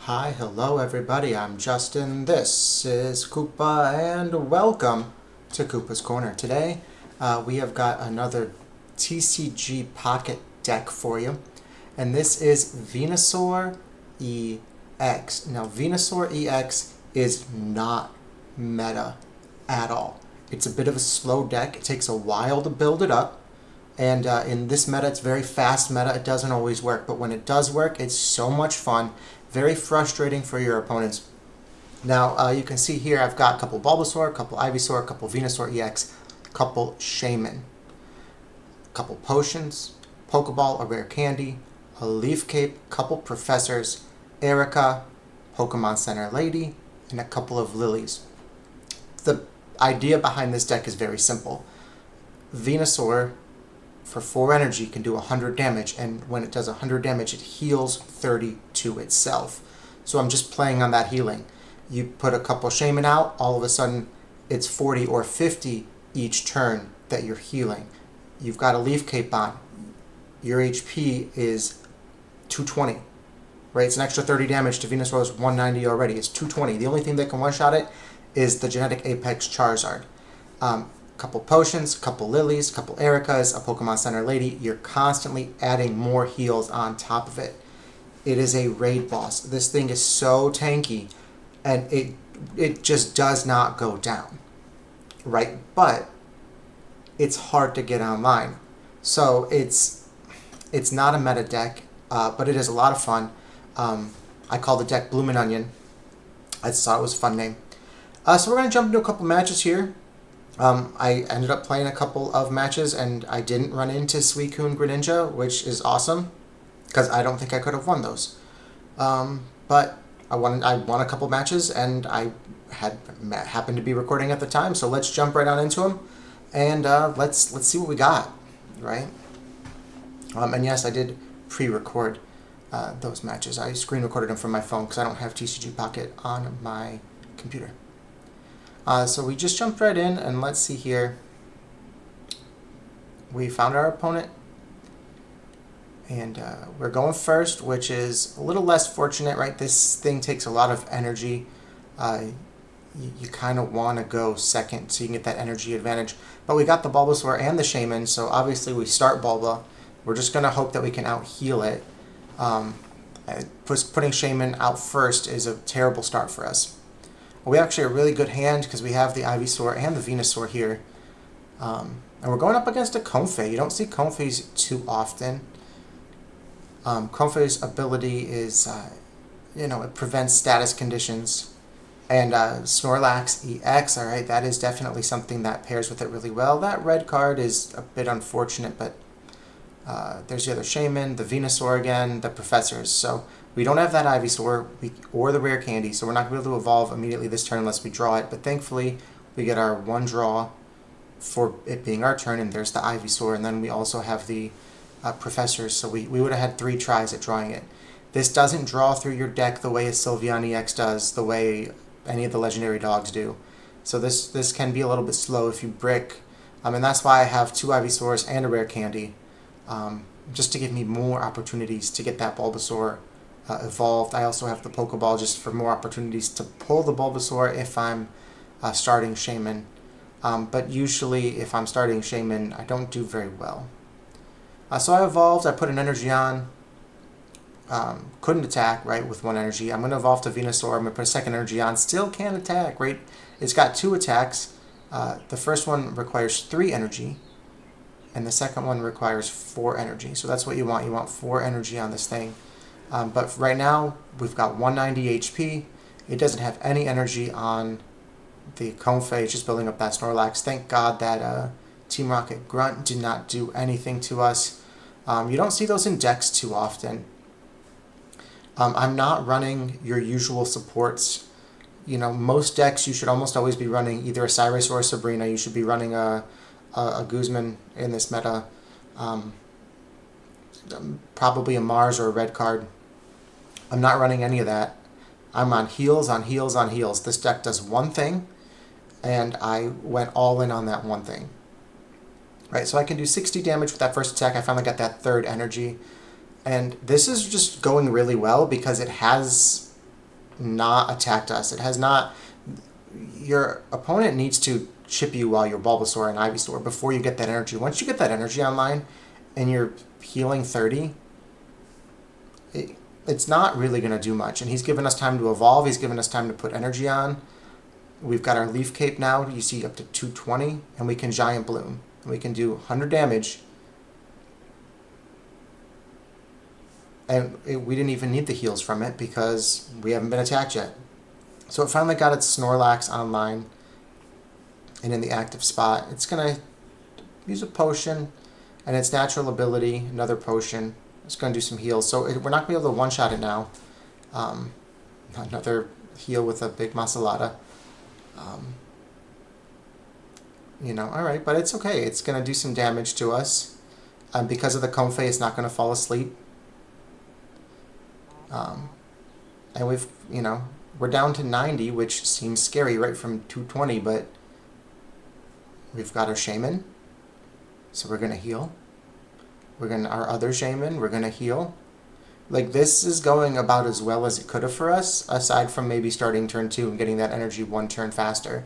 Hi, hello everybody, I'm Justin, this is Koopa, and welcome to Koopa's Corner. Today, we have got another TCG Pocket deck for you, and this is Venusaur EX. Now, Venusaur EX is not meta at all. It's a bit of a slow deck, it takes a while to build it up, and in this meta, it's very fast meta. It doesn't always work, but when it does work, it's so much fun. Very frustrating for your opponents. Now, you can see here I've got a couple Bulbasaur, a couple Ivysaur, a couple Venusaur EX, a couple Shaman, a couple Potions, Pokeball, a Rare Candy, a Leaf Cape, a couple Professors, Erica, Pokemon Center Lady, and a couple of Lilies. The idea behind this deck is very simple. Venusaur for 4 energy can do 100 damage, and when it does 100 damage it heals 30 to itself. So I'm just playing on that healing. You put a couple Shaman out, all of a sudden it's 40 or 50 each turn that you're healing. You've got a Leaf Cape on, your HP is 220, right? It's an extra 30 damage to Venusaur's 190 already. It's 220. The only thing that can one-shot it is the Genetic Apex Charizard. Couple Potions, couple Lilies, couple Ericas, a Pokemon Center Lady. You're constantly adding more heals on top of it. It is a raid boss. This thing is so tanky, and it just does not go down, right? But it's hard to get online. So it's not a meta deck, but it is a lot of fun. I call the deck Bloomin' Onion. I just thought it was a fun name. So we're going to jump into a couple matches here. I ended up playing a couple of matches, and I didn't run into Suicune Greninja, which is awesome, because I don't think I could have won those. But I won a couple matches, and I happened to be recording at the time, so let's jump right on into them, and let's see what we got, right? And yes, I did pre-record those matches. I screen recorded them from my phone because I don't have TCG Pocket on my computer. So we just jumped right in, and let's see here. We found our opponent, and we're going first, which is a little less fortunate, right? This thing takes a lot of energy. You kind of want to go second so you can get that energy advantage. But we got the Bulbasaur and the Shaman, so obviously we start Bulba. We're just going to hope that we can out-heal it. Putting Shaman out first is a terrible start for us. We actually have a really good hand because we have the Ivysaur and the Venusaur here. And we're going up against a Comfey. You don't see Comfeys too often. Comfey's ability is, it prevents status conditions. And Snorlax EX, alright, that is definitely something that pairs with it really well. That red card is a bit unfortunate, but there's the other Shaman, the Venusaur again, the Professors. So we don't have that Ivysaur or the Rare Candy, so we're not going to be able to evolve immediately this turn unless we draw it. But thankfully, we get our one draw for it being our turn, and there's the Ivysaur. And then we also have the Professors, so we would have had 3 tries at drawing it. This doesn't draw through your deck the way a Sylveon EX does, the way any of the legendary dogs do. So this can be a little bit slow if you brick. And that's why I have 2 Ivysaurs and a Rare Candy, just to give me more opportunities to get that Bulbasaur evolved. I also have the Pokeball just for more opportunities to pull the Bulbasaur if I'm starting Shaman. But usually if I'm starting Shaman, I don't do very well. So I evolved, I put an energy on, couldn't attack, right, with 1 energy. I'm going to evolve to Venusaur, I'm going to put a second energy on, still can't attack, right? It's got 2 attacks. The first one requires 3 energy, and the second one requires 4 energy. So that's what you want. You want 4 energy on this thing. But right now, we've got 190 HP. It doesn't have any energy on the Comfey. It's just building up that Snorlax. Thank God that Team Rocket Grunt did not do anything to us. You don't see those in decks too often. I'm not running your usual supports. Most decks you should almost always be running either a Cyrus or a Sabrina. You should be running a Guzman in this meta. Probably a Mars or a red card. I'm not running any of that. I'm on heals, on heals, on heals. This deck does one thing, and I went all in on that one thing. Right, so I can do 60 damage with that first attack. I finally got that 3rd energy. And this is just going really well because it has not attacked us. It has not. Your opponent needs to chip you while you're Bulbasaur and Ivysaur before you get that energy. Once you get that energy online and you're healing 30, it's not really going to do much. And he's given us time to evolve. He's given us time to put energy on. We've got our Leaf Cape now. You see up to 220. And we can Giant Bloom. And we can do 100 damage. And we didn't even need the heals from it because we haven't been attacked yet. So it finally got its Snorlax online and in the active spot. It's going to use a potion and its natural ability, another potion. It's going to do some heals. So we're not going to be able to one-shot it now. Another heal with a big Masalada. Alright, but it's okay. It's going to do some damage to us. Because of the Comfey, it's not going to fall asleep. And we're down to 90, which seems scary right from 220, but we've got our Shaman, so we're going to heal. Our other Shaman, we're going to heal. Like, this is going about as well as it could have for us, aside from maybe starting turn 2 and getting that energy one turn faster.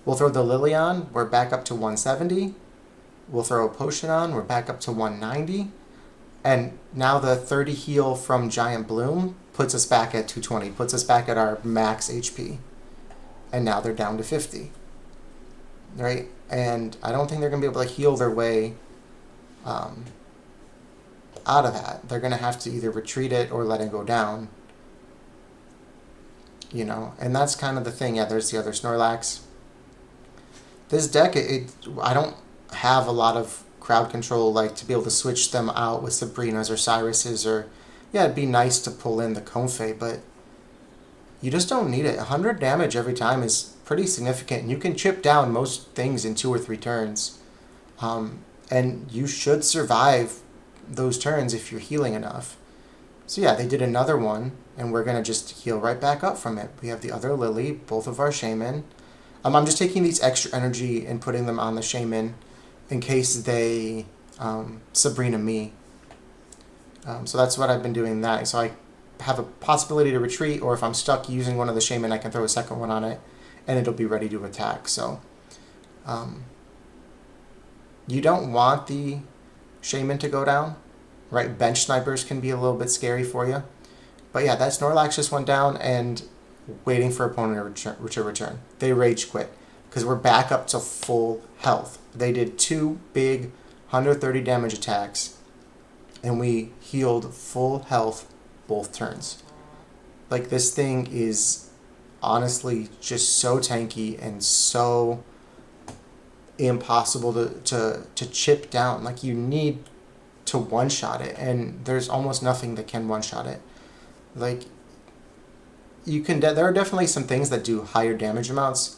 We'll throw the Lily on, we're back up to 170. We'll throw a potion on, we're back up to 190. And now the 30 heal from Giant Bloom puts us back at 220, puts us back at our max HP. And now they're down to 50. Right? And I don't think they're going to be able to heal their way out of that. They're going to have to either retreat it or let it go down. And that's kind of the thing. Yeah, there's the other Snorlax. This deck, I don't have a lot of crowd control, like to be able to switch them out with Sabrinas or Cyruses, or yeah, it'd be nice to pull in the Comfey, but you just don't need it. 100 damage every time is pretty significant, and you can chip down most things in 2 or 3 turns. And you should survive those turns if you're healing enough. So yeah, they did another one, and we're going to just heal right back up from it. We have the other Lily, both of our Shaman. I'm just taking these extra energy and putting them on the Shaman in case they Sabrina me. So that's what I've been doing that. So I have a possibility to retreat, or if I'm stuck using one of the Shaman, I can throw a second one on it, and it'll be ready to attack. So you don't want the Shaman to go down, right? Bench snipers can be a little bit scary for you. But yeah, that Snorlax just went down and waiting for opponent to return. They rage quit because we're back up to full health. They did 2 big 130 damage attacks, and we healed full health both turns. Like, this thing is honestly just so tanky and so impossible to chip down. Like, you need to one-shot it, and there's almost nothing that can one-shot it. Like, you can there are definitely some things that do higher damage amounts,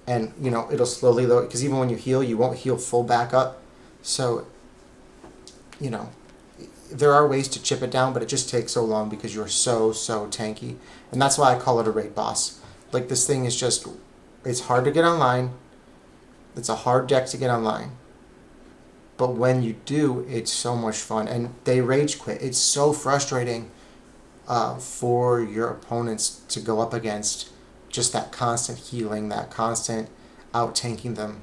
and it'll slowly lower, because even when you heal, you won't heal full back up. So there are ways to chip it down, but it just takes so long because you're so tanky, and that's why I call it a raid boss. Like, this thing is just, it's hard to get online. It's a hard deck to get online, but when you do, it's so much fun. And they rage quit. It's so frustrating for your opponents to go up against just that constant healing, that constant out-tanking them.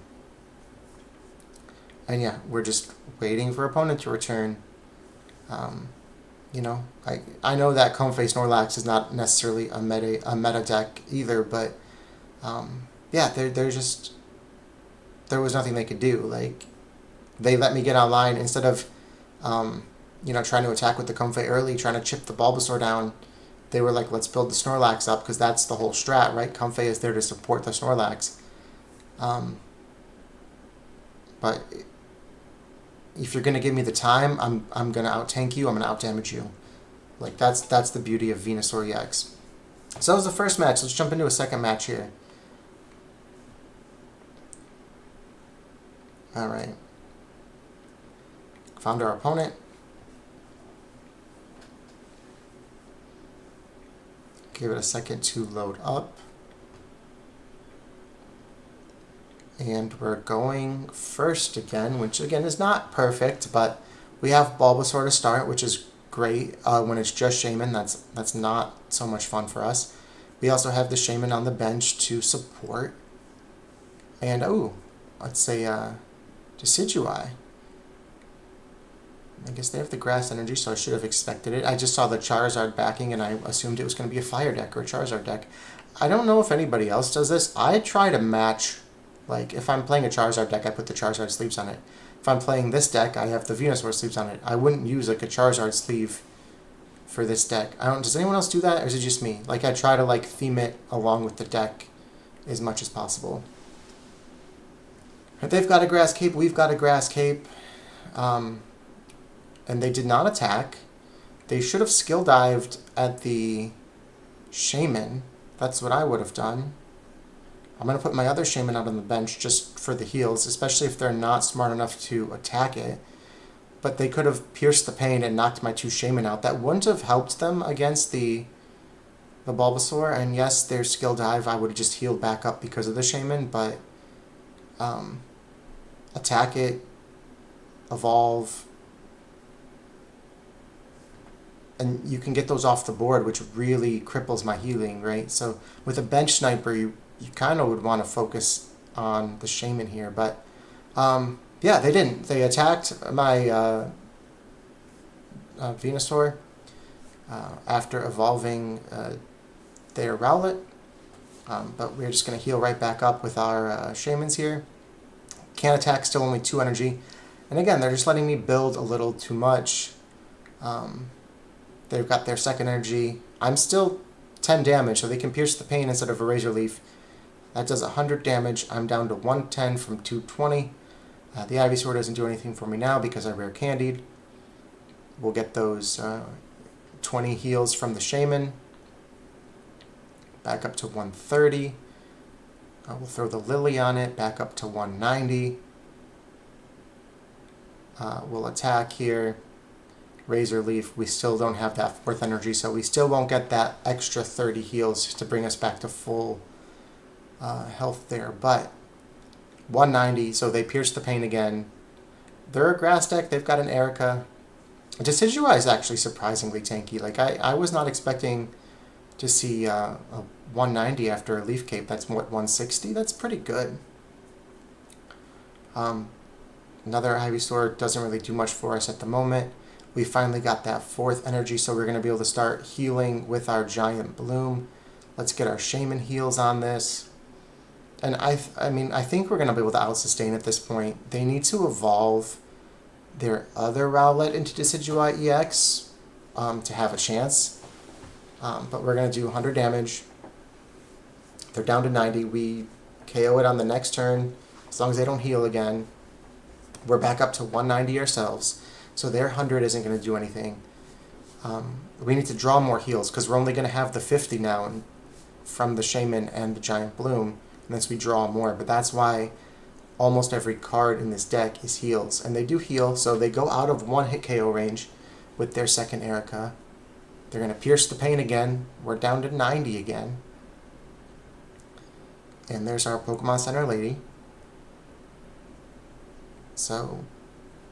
And yeah, we're just waiting for opponent to return. I know that Comfey Snorlax is not necessarily a meta deck either, but yeah, there was nothing they could do. Like, they let me get online instead of trying to attack with the Comfey early, trying to chip the Bulbasaur down. They were like, let's build the Snorlax up, because that's the whole strat, right? Comfey is there to support the Snorlax. But if you're going to give me the time, I'm going to out-tank you, I'm going to out-damage you. Like, that's the beauty of Venusaur EX. So that was the first match. Let's jump into a second match here. Alright. Found our opponent. Give it a second to load up. And we're going first again, which again is not perfect, but we have Bulbasaur to start, which is great. When it's just Shaman, that's not so much fun for us. We also have the Shaman on the bench to support. And, oh, let's say Decidueye. I guess they have the grass energy, so I should have expected it. I just saw the Charizard backing, and I assumed it was going to be a fire deck or a Charizard deck. I don't know if anybody else does this. I try to match, like, if I'm playing a Charizard deck, I put the Charizard sleeves on it. If I'm playing this deck, I have the Venusaur sleeves on it. I wouldn't use, like, a Charizard sleeve for this deck. Does anyone else do that, or is it just me? Like, I try to, like, theme it along with the deck as much as possible. They've got a Grass Cape, we've got a Grass Cape. And they did not attack. They should have skill dived at the Shaman. That's what I would have done. I'm going to put my other Shaman out on the bench just for the heals, especially if they're not smart enough to attack it. But they could have pierced the pain and knocked my two Shaman out. That wouldn't have helped them against the Bulbasaur. And yes, their skill dive, I would have just healed back up because of the Shaman. But attack it, evolve, and you can get those off the board, which really cripples my healing, right? So with a bench sniper, you kind of would want to focus on the Shaman here. But yeah, they didn't. They attacked my Venusaur after evolving their Rowlet. But we're just going to heal right back up with our Shamans here. Can't attack, still only 2 energy. And again, they're just letting me build a little too much. They've got their second energy. I'm still 10 damage, so they can pierce the pain instead of a Razor Leaf. That does 100 damage. I'm down to 110 from 220. The Ivysaur doesn't do anything for me now because I rare candied. We'll get those 20 heals from the Shaman. Back up to 130. We'll throw the Lily on it, back up to 190. We'll attack here. Razor Leaf, we still don't have that 4th energy, so we still won't get that extra 30 heals to bring us back to full health there. But 190, so they pierce the pain again. They're a grass deck, they've got an Erica. Decidueye is actually surprisingly tanky. Like, I was not expecting to see a 190 after a Leaf Cape. That's what, 160? That's pretty good. Another Ivysaur doesn't really do much for us at the moment. We finally got that 4th energy, so we're going to be able to start healing with our Giant Bloom. Let's get our Shaman heals on this. And I think we're going to be able to out-sustain at this point. They need to evolve their other Rowlet into Decidueye EX to have a chance. But we're going to do 100 damage. They're down to 90. We KO it on the next turn. As long as they don't heal again. We're back up to 190 ourselves. So their 100 isn't going to do anything. We need to draw more heals because we're only going to have the 50 now from the Shaman and the Giant Bloom unless we draw more. But that's why almost every card in this deck is heals. And they do heal, so they go out of 1-hit KO range with their second Erica. They're going to pierce the pain again. We're down to 90 again. And there's our Pokemon Center lady. So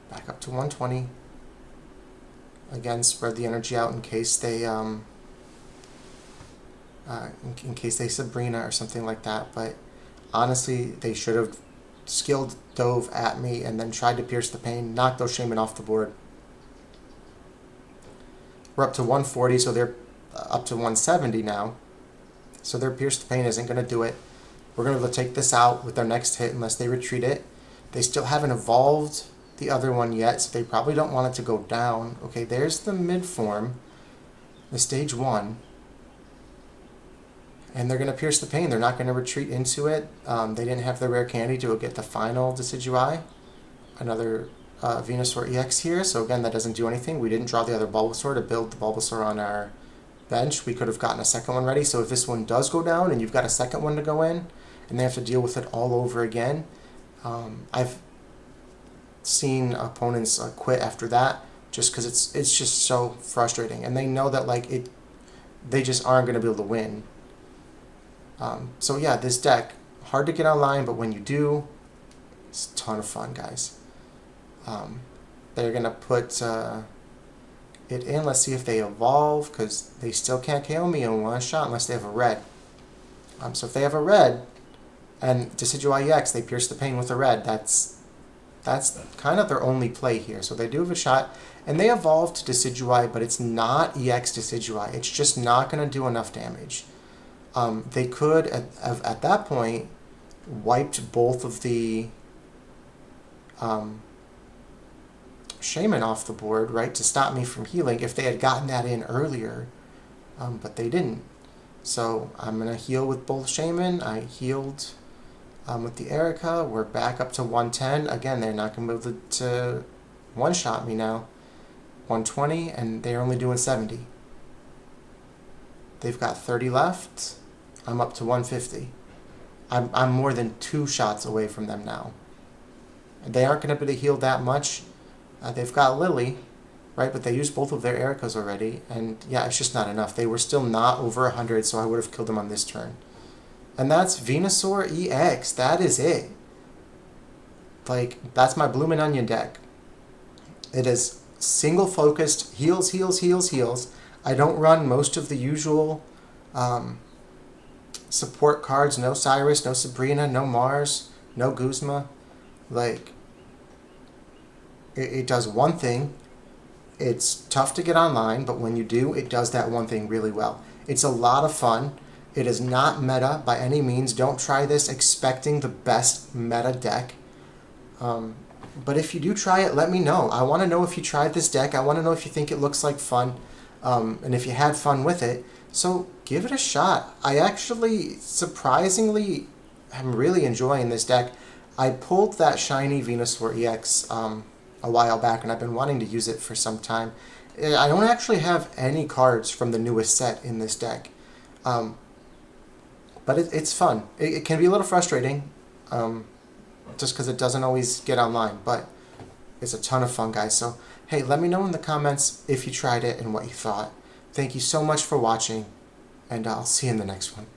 back up to 120. Again, spread the energy out in case they in case they Sabrina or something like that. But honestly, they should have skilled dove at me and then tried to pierce the pain, knock those Shaman off the board. We're up to 140, so they're up to 170 now. So their pierce the pain isn't going to do it. We're going to take this out with their next hit unless they retreat it. They still haven't evolved the other one yet, so they probably don't want it to go down. Okay, there's the mid form, the stage 1. And they're going to pierce the pain. They're not going to retreat into it. They didn't have the rare candy to get the final Decidueye. Another Venusaur EX here. So again, that doesn't do anything. We didn't draw the other Bulbasaur to build the Bulbasaur on our bench. We could have gotten a second one ready. So if this one does go down and you've got a second one to go in, and they have to deal with it all over again, I've seen opponents quit after that just because it's just so frustrating, and they know that they just aren't going to be able to win. So yeah, this deck, hard to get online, but when you do, it's a ton of fun, guys. They're going to put it in. Let's see if they evolve, because they still can't KO me in one shot unless they have a red. So if they have a red, and Decidueye EX, they pierce the pain with a red, that's kind of their only play here. So they do have a shot, and they evolved to Decidueye, but it's not EX Decidueye. It's just not going to do enough damage. They could, at that point, wiped both of the Shaman off the board, right, to stop me from healing if they had gotten that in earlier, but they didn't. So I'm going to heal with both Shaman. I healed with the Erica. We're back up to 110. Again, they're not going to be able to one-shot me now. 120, and they're only doing 70. They've got 30 left. I'm up to 150. I'm more than 2 shots away from them now. They aren't going to be able to heal that much. They've got Lily, right? But they used both of their Ericas already, and yeah, it's just not enough. They were still not over 100, so I would have killed them on this turn. And that's Venusaur EX. That is it. Like, that's my Bloomin' Onion deck. It is single-focused, heals, heals, heals, heals. I don't run most of the usual support cards. No Cyrus, no Sabrina, no Mars, no Guzma. Like, it does one thing. It's tough to get online, but when you do, it does that one thing really well. It's a lot of fun. It is not meta by any means. Don't try this expecting the best meta deck. But if you do try it, let me know. I want to know if you tried this deck. I want to know if you think it looks like fun, and if you had fun with it. So give it a shot. I actually, surprisingly, am really enjoying this deck. I pulled that shiny Venusaur EX a while back, and I've been wanting to use it for some time. I don't actually have any cards from the newest set in this deck. But it's fun. It can be a little frustrating, just because it doesn't always get online, but it's a ton of fun, guys. So, hey, let me know in the comments if you tried it and what you thought. Thank you so much for watching, and I'll see you in the next one.